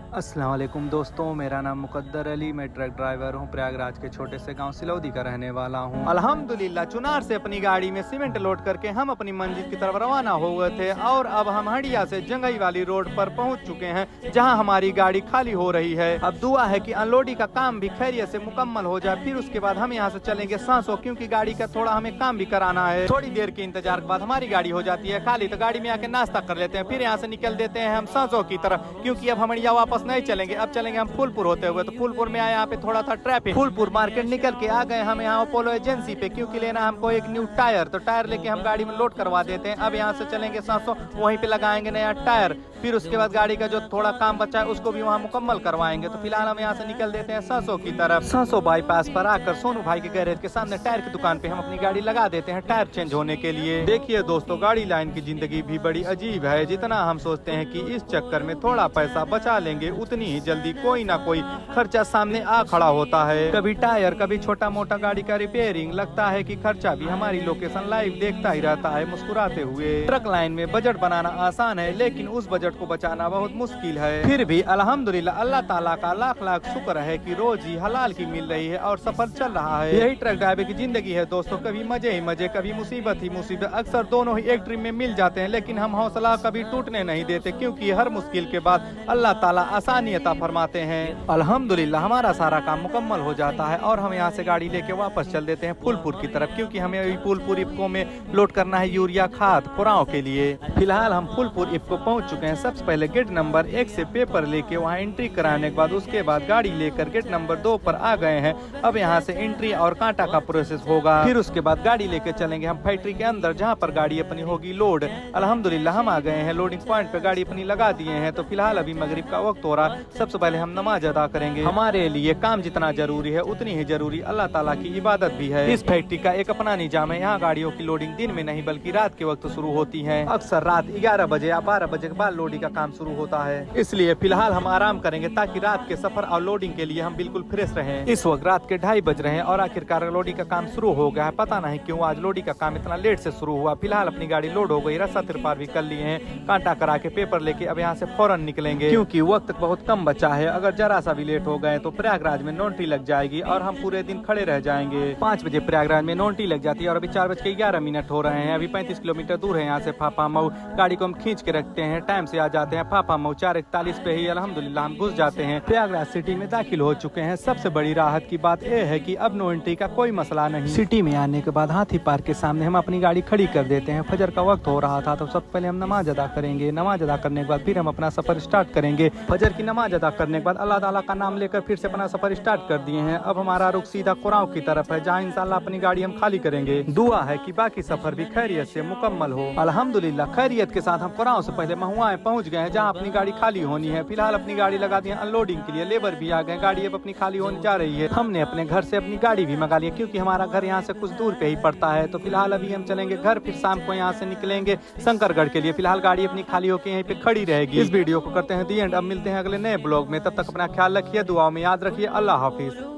अस्सलाम वालेकुम दोस्तों, मेरा नाम मुकद्दर अली, मैं ट्रक ड्राइवर हूं। प्रयागराज के छोटे से गांव सिलौदी का रहने वाला हूं। अल्हम्दुलिल्लाह चुनार से अपनी गाड़ी में सीमेंट लोड करके हम अपनी मंजिल की तरफ रवाना हो गए थे और अब हम हंडिया से जंगई वाली रोड पर पहुंच चुके हैं, जहां हमारी गाड़ी खाली हो रही है। अब दुआ है कि अनलोडिंग का काम भी खैरियत से मुकम्मल हो जाए, फिर उसके बाद हम यहाँ से चलेंगे सांसों, क्योंकि गाड़ी का थोड़ा हमें काम भी कराना है। थोड़ी देर के इंतजार के बाद हमारी गाड़ी हो जाती है खाली, तो गाड़ी में आके नाश्ता कर लेते हैं, फिर यहाँ से निकल देते हैं हम सांसों की तरफ, क्योंकि अब हमारी वापस नहीं चलेंगे। अब चलेंगे हम फूलपुर होते हुए। तो फूलपुर में आए, यहाँ पे थोड़ा था ट्रैफिक। फूलपुर मार्केट निकल के आ गए हम यहाँ अपोलो एजेंसी पे, क्योंकि लेना हमको एक न्यू टायर। तो टायर लेके हम गाड़ी में लोड करवा देते हैं। अब यहाँ से चलेंगे सांसों, वहीं पे लगाएंगे नया टायर, फिर उसके बाद गाड़ी का जो थोड़ा काम बचा है उसको भी वहाँ मुकम्मल करवाएंगे। तो फिलहाल हम यहाँ से निकल देते हैं सांसों की तरफ। सांसों बाईपास पर आकर सोनू भाई के गैरेज के सामने टायर की दुकान पे हम अपनी गाड़ी लगा देते हैं टायर चेंज होने के लिए। देखिए दोस्तों, गाड़ी लाइन की जिंदगी भी बड़ी अजीब है। जितना हम सोचते हैं कि इस चक्कर में थोड़ा पैसा बचा लेंगे, उतनी ही जल्दी कोई ना कोई खर्चा सामने आ खड़ा होता है। कभी टायर, कभी छोटा मोटा गाड़ी का रिपेयरिंग। लगता है कि खर्चा भी हमारी लोकेशन लाइव देखता ही रहता है मुस्कुराते हुए। ट्रक लाइन में बजट बनाना आसान है, लेकिन उस बजट को बचाना बहुत मुश्किल है। फिर भी अल्हम्दुलिल्लाह अल्लाह ताला का लाख लाख शुक्र है कि रोजी हलाल की मिल रही है और सफर चल रहा है। यही ट्रक ड्राइवर की जिंदगी है दोस्तों, कभी मजे ही मजे, कभी मुसीबत ही मुसीबत। अक्सर दोनों ही एक ट्रिप में मिल जाते हैं, लेकिन हम हौसला कभी टूटने नहीं देते, क्योंकि हर मुश्किल के बाद अल्लाह ताला आसानी अता फरमाते हैं। अल्हम्दुलिल्लाह हमारा सारा काम मुकम्मल हो जाता है और हम यहाँ से गाड़ी लेके वापस चल देते हैं फूलपुर की तरफ, क्योंकि हमें अभी फूलपुर इफ्को में लोड करना है यूरिया खाद पुराव के लिए। फिलहाल हम फूलपुर इफ्को पहुँच चुके हैं। सबसे पहले गेट नंबर 1 से पेपर लेके वहाँ एंट्री कराने के बाद उसके बाद गाड़ी लेकर गेट नंबर 2 पर आ गए हैं। अब यहाँ से एंट्री और कांटा का प्रोसेस होगा। फिर उसके बाद गाड़ी लेके चलेंगे हम फैक्ट्री के अंदर, जहाँ पर गाड़ी अपनी होगी लोड। अल्हम्दुलिल्लाह हम आ गए हैं लोडिंग पॉइंट पे, गाड़ी अपनी लगा दिए हैं। तो फिलहाल अभी मगरिब का वक्त हो रहा है। सबसे पहले हम नमाज अदा करेंगे। हमारे लिए काम जितना जरूरी है उतनी ही जरूरी अल्लाह ताला की इबादत भी है। इस फैक्ट्री का एक अपना निजाम है। यहाँ गाड़ियों की लोडिंग दिन में नहीं बल्कि रात के वक्त शुरू होती है। अक्सर रात 11 बजे या 12 बजे के बाद लोडिंग का काम शुरू होता है। इसलिए फिलहाल हम आराम करेंगे, ताकि रात के सफर और लोडिंग के लिए हम बिल्कुल फ्रेश रहें। इस वक्त रात के 2:30 बज रहे हैं और आखिरकार लोडिंग का काम शुरू हो गया है। पता नहीं क्यों आज लोडिंग का काम इतना लेट से शुरू हुआ। फिलहाल अपनी गाड़ी लोड हो गई, रस्सा तिरपार भी कर लिए हैं, कांटा करा के पेपर लेके अब यहाँ से फौरन निकलेंगे, क्योंकि वक्त बहुत कम बचा है। अगर जरा सा भी लेट हो गए तो प्रयागराज में नॉन्टी लग जाएगी और हम पूरे दिन खड़े रह जाएंगे। 5 बजे प्रयागराज में नॉन्टी लग जाती है और अभी 4:11 हो रहे हैं। अभी 35 किलोमीटर दूर है यहाँ से फाफामऊ। गाड़ी को हम खींच के रखते हैं, टाइम से आ जाते हैं फाफामऊ। 4:41 पे ही अल्हम्दुलिल्लाह हम घुस जाते हैं। प्रयागराज सिटी में दाखिल हो चुके हैं। सबसे बड़ी राहत की बात यह है कि अब नो एंट्री का कोई मसला नहीं। सिटी में आने के बाद हाथी पार्क के सामने हम अपनी गाड़ी खड़ी कर देते हैं। फजर का वक्त हो रहा था, तो सबसे पहले हम नमाज अदा करेंगे। नमाज अदा करने के बाद फिर हम अपना सफर स्टार्ट करेंगे। फजर की नमाज अदा करने के बाद अल्लाह ताला का नाम लेकर फिर से अपना सफर स्टार्ट कर दिए हैं। अब हमारा रुख सीधा कुराव की तरफ है, जहाँ इंशाअल्लाह अपनी गाड़ी हम खाली करेंगे। दुआ है कि बाकी सफर भी खैरियत से मुकम्मल हो। अल्हम्दुलिल्लाह खैरियत के साथ हम कुराव से पहले महुआएं पहुंच गए हैं, जहाँ अपनी गाड़ी खाली होनी है। फिलहाल अपनी गाड़ी लगा दी है अनलोडिंग के लिए, लेबर भी आ गए, गाड़ी अब अपनी खाली होने जा रही है। हमने अपने घर से अपनी गाड़ी भी मंगा ली है, क्योंकि हमारा घर यहाँ से कुछ दूर पे ही पड़ता है। तो फिलहाल अभी हम चलेंगे घर, फिर शाम को यहाँ से निकलेंगे शंकरगढ़ के लिए। फिलहाल गाड़ी अपनी खाली होकर यहीं पे खड़ी रहेगी। इस वीडियो को करते हैं दी एंड। अब मिलते हैं अगले नए ब्लॉग में, तब तक अपना ख्याल रखिए, दुआओं में याद रखिए। अल्लाह हाफिज।